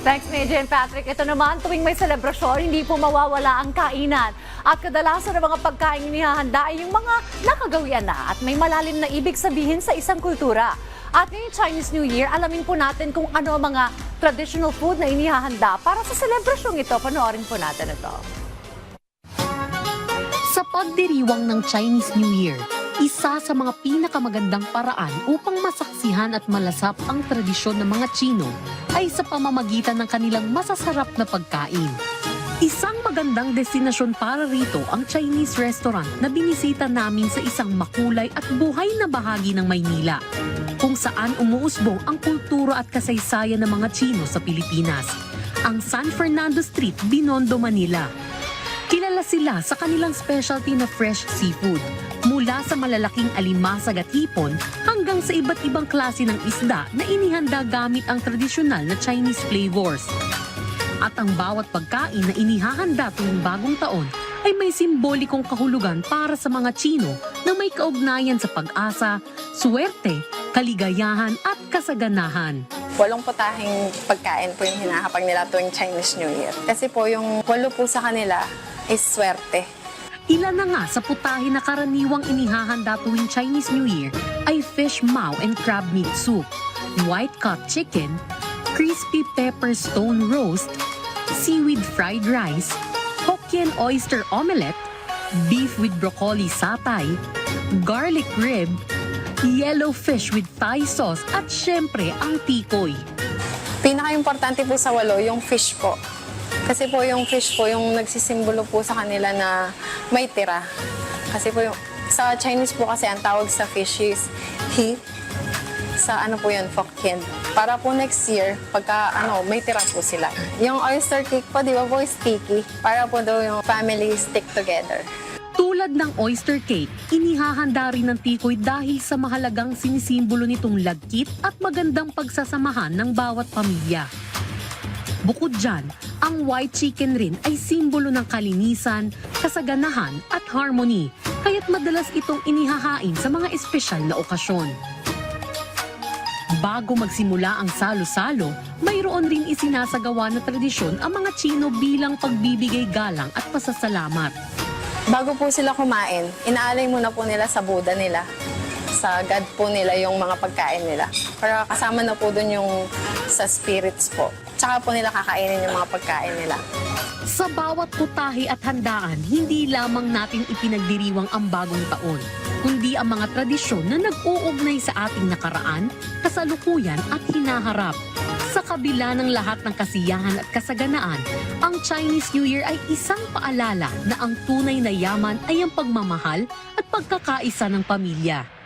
Thanks, Major and Patrick. Ito naman, tuwing may selebrasyon, hindi po mawawala ang kainan. At kadalasan ng mga pagkain inihahanda ay yung mga nakagawian na at may malalim na ibig sabihin sa isang kultura. At ngayong Chinese New Year, alamin po natin kung ano ang mga traditional food na inihahanda para sa selebrasyong ito. Panoorin po natin ito. Sa pagdiriwang ng Chinese New Year, isa sa mga pinakamagandang paraan upang masaksihan at malasap ang tradisyon ng mga Tsino ay sa pamamagitan ng kanilang masasarap na pagkain. Isang magandang destinasyon para rito ang Chinese restaurant na binisita namin sa isang makulay at buhay na bahagi ng Maynila, kung saan umuusbong ang kultura at kasaysayan ng mga Tsino sa Pilipinas, ang San Fernando Street, Binondo, Manila. Kilala sila sa kanilang specialty na fresh seafood, mula sa malalaking alimasag at hipon hanggang sa iba't ibang klase ng isda na inihanda gamit ang tradisyonal na Chinese flavors. At ang bawat pagkain na inihahanda tuwing bagong taon ay may simbolikong kahulugan para sa mga Tsino na may kaugnayan sa pag-asa, suwerte, kaligayahan at kasaganahan. 8 putahing pagkain po yung hinahapag nila tuwing Chinese New Year. Kasi po yung 8 po sa kanila is swerte. Ilan na nga sa putahe na karaniwang inihahanda tuwing Chinese New Year ay fish mao and crab meat soup, white cut chicken, crispy pepper stone roast, seaweed fried rice, Hokkien oyster omelette, beef with broccoli satay, garlic rib, yellow fish with Thai sauce at syempre ang tikoy. Pinaka-importante po sa 8 yung fish po. Kasi po yung fish po yung nagsisimbolo po sa kanila na may tira. Kasi po yung, sa Chinese po kasi ang tawag sa fish is he. Sa ano po yun, Hokkien. Para po next year, pagka may tira po sila. Yung oyster cake po, di ba po, is sticky. Para po daw yung family stick together. Tulad ng oyster cake, inihahanda rin ng tikoy dahil sa mahalagang sinisimbolo nitong lagkit at magandang pagsasamahan ng bawat pamilya. Bukod dyan, ang white chicken rin ay simbolo ng kalinisan, kasaganahan at harmony, kaya't madalas itong inihahain sa mga espesyal na okasyon. Bago magsimula ang salo-salo, mayroon rin isinasagawa na tradisyon ang mga Tsino bilang pagbibigay galang at pasasalamat. Bago po sila kumain, inaalay muna po nila sa Buddha nila. Sa God po nila yung mga pagkain nila. Para kasama na po dun yung sa spirits po. Tsaka po nila kakainin yung mga pagkain nila. Sa bawat putahe at handaan, hindi lamang natin ipinagdiriwang ang bagong taon, kundi ang mga tradisyon na nag-uugnay sa ating nakaraan, kasalukuyan at hinaharap. Sa kabila ng lahat ng kasiyahan at kasaganaan, ang Chinese New Year ay isang paalala na ang tunay na yaman ay ang pagmamahal at pagkakaisa ng pamilya.